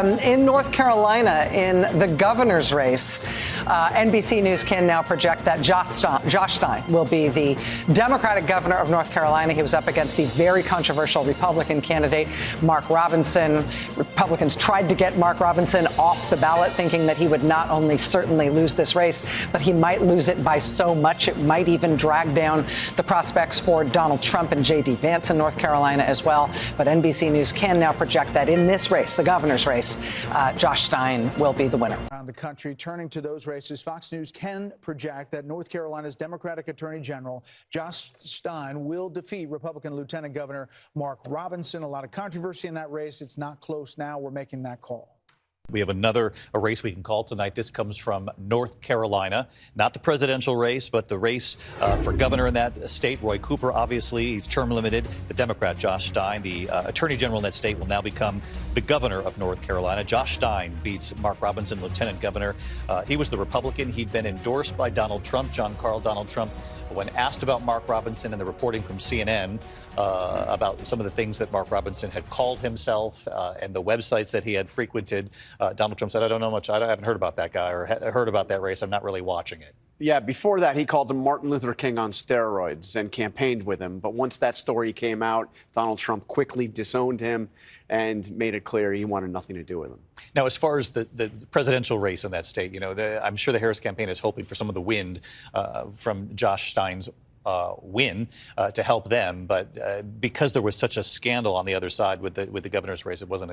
In North Carolina, in the governor's race, NBC News can now project that Josh Stein will be the Democratic governor of North Carolina. He was up against the very controversial Republican candidate, Mark Robinson. Republicans tried to get Mark Robinson off the ballot, thinking that he would not only certainly lose this race, but he might lose it by so much it might even drag down the prospects for Donald Trump and J.D. Vance in North Carolina as well. But NBC News can now project that in this race, the governor's race, Josh Stein will be the winner. Around the country, turning to those races, Fox News can project that North Carolina's Democratic Attorney General Josh Stein will defeat Republican Lieutenant Governor Mark Robinson. A lot of controversy in that race. It's not close now. We're making that call. We have a race we can call tonight. This comes from North Carolina, not the presidential race, but the race for governor in that state. Roy Cooper, obviously, he's term limited. The Democrat, Josh Stein, the attorney general in that state, will now become the governor of North Carolina. Josh Stein beats Mark Robinson, lieutenant governor. He was the Republican. He'd been endorsed by Donald Trump, Donald Trump. When asked about Mark Robinson and the reporting from CNN about some of the things that Mark Robinson had called himself and the websites that he had frequented, Donald Trump said, I don't know much. I haven't heard about that guy or heard about that race. I'm not really watching it. Yeah, before that, he called him Martin Luther King on steroids and campaigned with him. But once that story came out, Donald Trump quickly disowned him and made it clear he wanted nothing to do with him. Now, as far as the presidential race in that state, you know, I'm sure the Harris campaign is hoping for some of the wind from Josh Stein's win to help them. But because there was such a scandal on the other side with the governor's race, it wasn't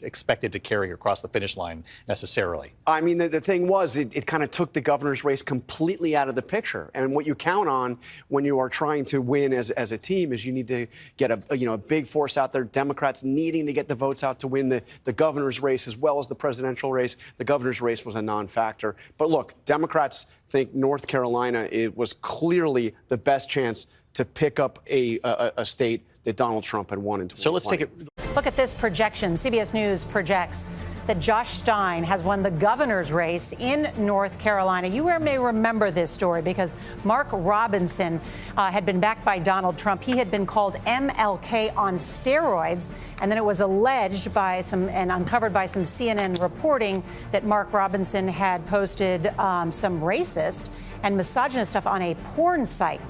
expected to carry across the finish line necessarily. I mean, the thing was, it kind of took the governor's race completely out of the picture. And what you count on when you are trying to win as a team is you need to get a big force out there. Democrats needing to get the votes out to win the governor's race as well as the presidential race. The governor's race was a non-factor. But look, Democrats think North Carolina, it was clearly the best chance to pick up a state that Donald Trump had won in 2020. So let's take it. Look at this projection. CBS News projects that Josh Stein has won the governor's race in North Carolina. You may remember this story because Mark Robinson had been backed by Donald Trump. He had been called MLK on steroids, and then it was alleged by and uncovered by some CNN reporting that Mark Robinson had posted some racist and misogynist stuff on a porn site.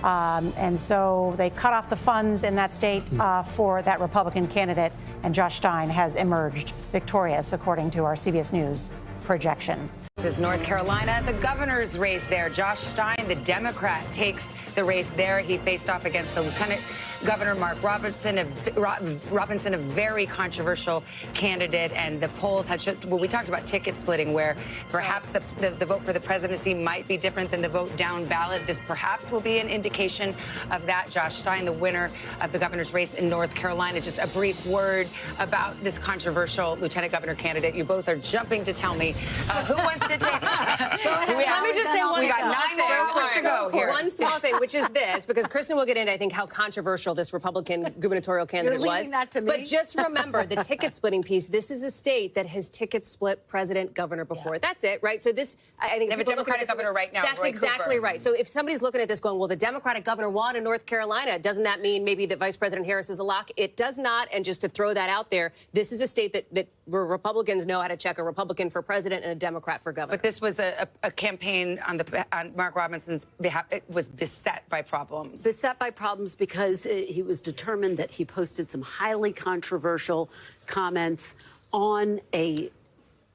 And so they cut off the funds in that state for that Republican candidate, and Josh Stein has emerged victorious, according to our CBS News projection. This is North Carolina, the governor's race there. Josh Stein, the Democrat, takes the race there. He faced off against the Lieutenant Governor Mark Robinson, a very controversial candidate. And the polls had well, we talked about ticket splitting, where perhaps the vote for the presidency might be different than the vote down ballot. This perhaps will be an indication of that. Josh Stein, the winner of the governor's race in North Carolina. Just a brief word about this controversial lieutenant governor candidate. You both are jumping to tell me who wants to take. Let me just say one we got small 9 more hours to go here. One small thing, which is this, because Kristen will get into, I think, how controversial this Republican gubernatorial candidate was. That to me. But just remember the ticket splitting piece. This is a state that has ticket split president, governor before. Yeah. That's it, right? So this, I think, they have a Democratic governor right now. That's Roy exactly Cooper. right. So if somebody's looking at this going, well, the Democratic governor won in North Carolina, doesn't that mean maybe that Vice President Harris is a lock? It does not. And just to throw that out there, this is a state that Republicans know how to check a Republican for president and a Democrat for governor. But this was a campaign on Mark Robinson's behalf. It was beset by problems. Beset by problems because he was determined that he posted some highly controversial comments on an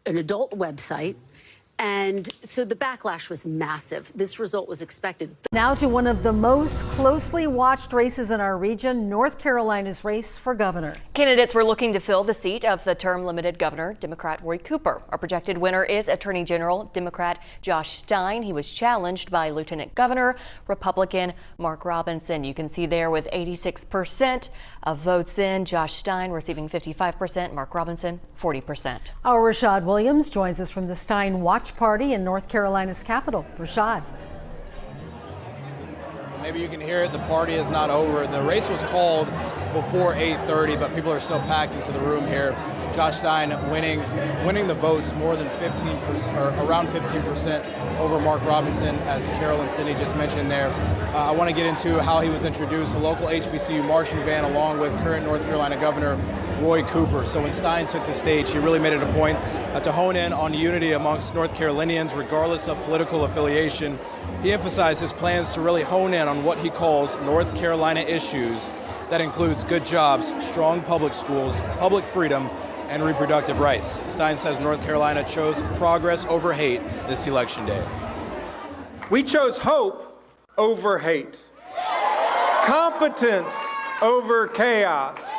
adult website. And so the backlash was massive. This result was expected. Now to one of the most closely watched races in our region, North Carolina's race for governor. Candidates were looking to fill the seat of the term-limited governor, Democrat Roy Cooper. Our projected winner is Attorney General Democrat Josh Stein. He was challenged by Lieutenant Governor Republican Mark Robinson. You can see there with 86% of votes in, Josh Stein receiving 55%, Mark Robinson 40%. Our Rashad Williams joins us from the Stein Watch Party in North Carolina's capital. Rashad. Maybe you can hear it. The party is not over. The race was called before 8:30, but people are still packed into the room here. Josh Stein winning the votes more than 15%, or around 15% over Mark Robinson, as Carol and Sydney just mentioned there. I want to get into how he was introduced. A local HBCU marching band, along with current North Carolina Governor Roy Cooper. So when Stein took the stage, he really made it a point to hone in on unity amongst North Carolinians, regardless of political affiliation. He emphasized his plans to really hone in on what he calls North Carolina issues. That includes good jobs, strong public schools, public freedom, and reproductive rights. Stein says North Carolina chose progress over hate this election day. We chose hope over hate, competence over chaos,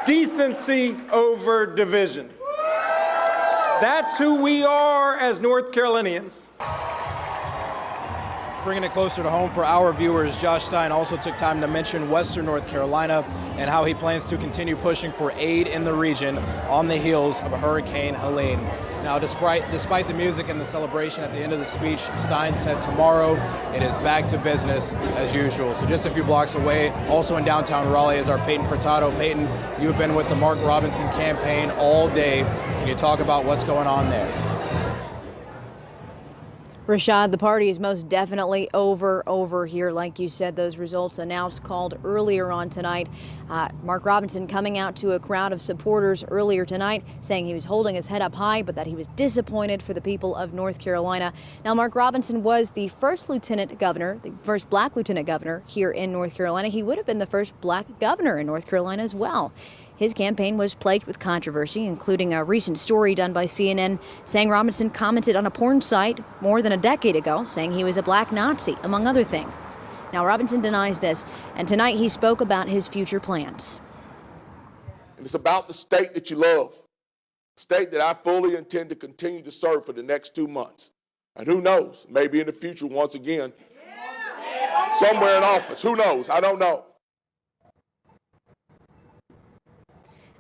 decency over division. That's who we are as North Carolinians. Bringing it closer to home for our viewers, Josh Stein also took time to mention Western North Carolina and how he plans to continue pushing for aid in the region on the heels of Hurricane Helene. Now, despite the music and the celebration at the end of the speech, Stein said tomorrow it is back to business as usual. So just a few blocks away, also in downtown Raleigh, is our Peyton Furtado. Peyton, you've been with the Mark Robinson campaign all day. Can you talk about what's going on there? Rashad, the party is most definitely over here. Like you said, those results announced, called earlier on tonight. Mark Robinson coming out to a crowd of supporters earlier tonight, saying he was holding his head up high, but that he was disappointed for the people of North Carolina. Now, Mark Robinson was the first lieutenant governor, the first black lieutenant governor here in North Carolina. He would have been the first black governor in North Carolina as well. His campaign was plagued with controversy, including a recent story done by CNN saying Robinson commented on a porn site more than a decade ago, saying he was a black Nazi, among other things. Now, Robinson denies this, and tonight he spoke about his future plans. And it's about the state that you love, a state that I fully intend to continue to serve for the next 2 months. And who knows, maybe in the future, once again, somewhere in office. Who knows? I don't know.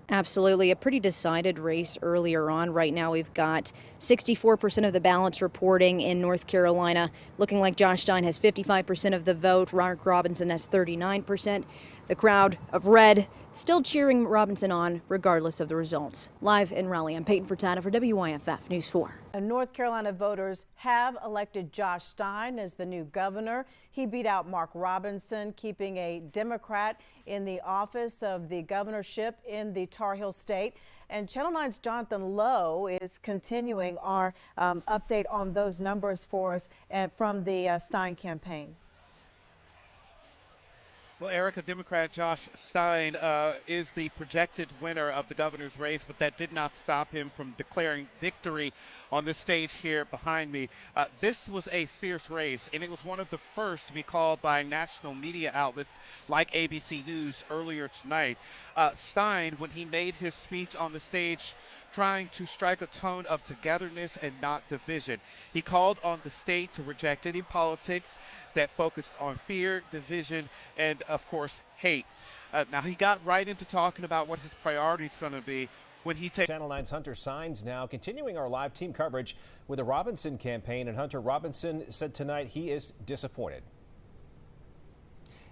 Absolutely. A pretty decided race earlier on. Right now we've got 64% of the ballots reporting in North Carolina, looking like Josh Stein has 55% of the vote. Mark Robinson has 39%. The crowd of red still cheering Robinson on regardless of the results. Live in Raleigh, I'm Peyton Furtado for WYFF News 4. North Carolina voters have elected Josh Stein as the new governor. He beat out Mark Robinson, keeping a Democrat in the office of the governorship in the Tar Heel state. And Channel 9's Jonathan Lowe is continuing our update on those numbers for us from the Stein campaign. Well, Erica, Democrat Josh Stein is the projected winner of the governor's race, but that did not stop him from declaring victory on this stage here behind me. This was a fierce race, and it was one of the first to be called by national media outlets like ABC News earlier tonight. Stein, when he made his speech on the stage, trying to strike a tone of togetherness and not division. He called on the state to reject any politics that focused on fear, division, and of course, hate. Now he got right into talking about what his priorities going to be when he takes. Channel 9's Hunter Signs now continuing our live team coverage with the Robinson campaign, and Hunter, Robinson said tonight he is disappointed.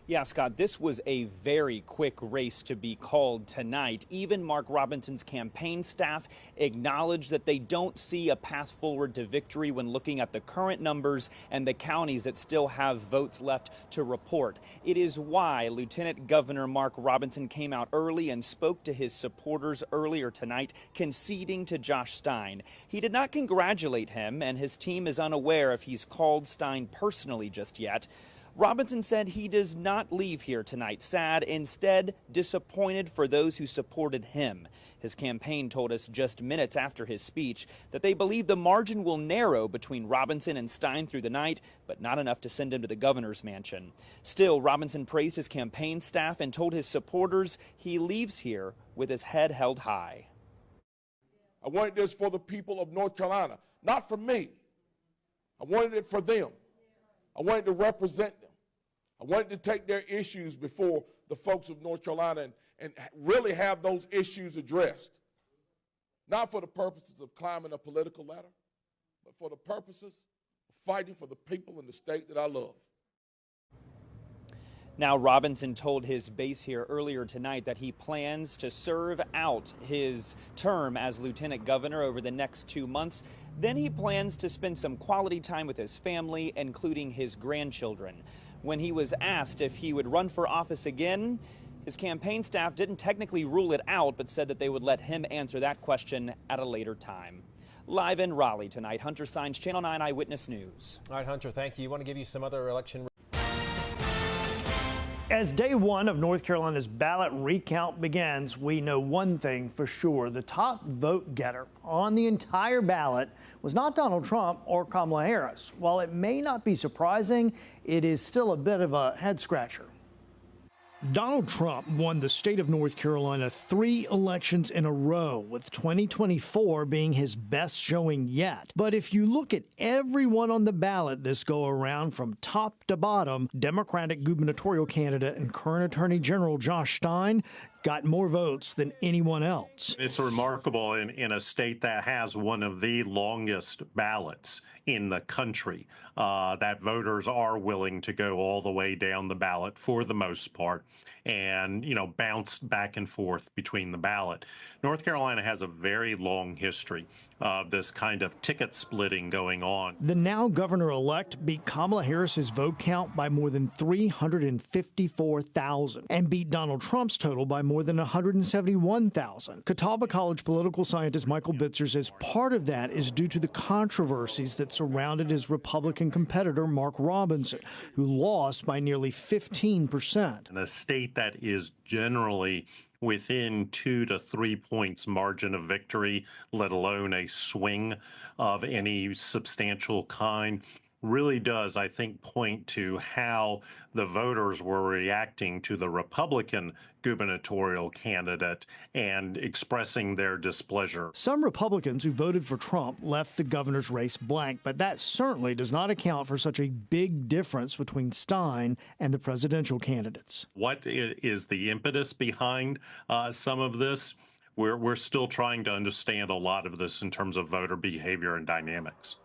Yeah, Scott, this was a very quick race to be called tonight. Even Mark Robinson's campaign staff acknowledged that they don't see a path forward to victory when looking at the current numbers and the counties that still have votes left to report. It is why Lieutenant Governor Mark Robinson came out early and spoke to his supporters earlier tonight, conceding to Josh Stein. He did not congratulate him, and his team is unaware if he's called Stein personally just yet. Robinson said he does not leave here tonight sad, instead disappointed for those who supported him. His campaign told us just minutes after his speech that they believe the margin will narrow between Robinson and Stein through the night, but not enough to send him to the governor's mansion. Still, Robinson praised his campaign staff and told his supporters he leaves here with his head held high. I wanted this for the people of North Carolina, not for me. I wanted it for them. I wanted to represent them. I wanted to take their issues before the folks of North Carolina and really have those issues addressed. Not for the purposes of climbing a political ladder, but for the purposes of fighting for the people in the state that I love. Now, Robinson told his base here earlier tonight that he plans to serve out his term as lieutenant governor over the next 2 months. Then he plans to spend some quality time with his family, including his grandchildren. When he was asked if he would run for office again, His campaign staff didn't technically rule it out, but said that they would let him answer that question at a later time. Live in Raleigh tonight, Hunter Stein, Channel 9 Eyewitness News. All right, Hunter, thank you. I want to give you some other election. As day one of North Carolina's ballot recount begins, we know one thing for sure. The top vote getter on the entire ballot was not Donald Trump or Kamala Harris. While it may not be surprising, it is still a bit of a head scratcher. Donald Trump won the state of North Carolina 3 elections in a row, with 2024 being his best showing yet. But if you look at everyone on the ballot this go around from top to bottom, Democratic gubernatorial candidate and current Attorney General Josh Stein got more votes than anyone else. It's remarkable in a state that has one of the longest ballots in the country, that voters are willing to go all the way down the ballot for the most part and, bounce back and forth between the ballot. North Carolina has a very long history of this kind of ticket splitting going on. The now governor-elect beat Kamala Harris's vote count by more than 354,000 and beat Donald Trump's total by more than 171,000. Catawba College political scientist Michael Bitzer says part of that is due to the controversies that surrounded his Republican competitor Mark Robinson, who lost by nearly 15%. In a state that is generally within 2 to 3 points margin of victory, let alone a swing of any substantial kind, really does, I think, point to how the voters were reacting to the Republican gubernatorial candidate and expressing their displeasure. Some Republicans who voted for Trump left the governor's race blank, but that certainly does not account for such a big difference between Stein and the presidential candidates. What is the impetus behind some of this? We're still trying to understand a lot of this in terms of voter behavior and dynamics.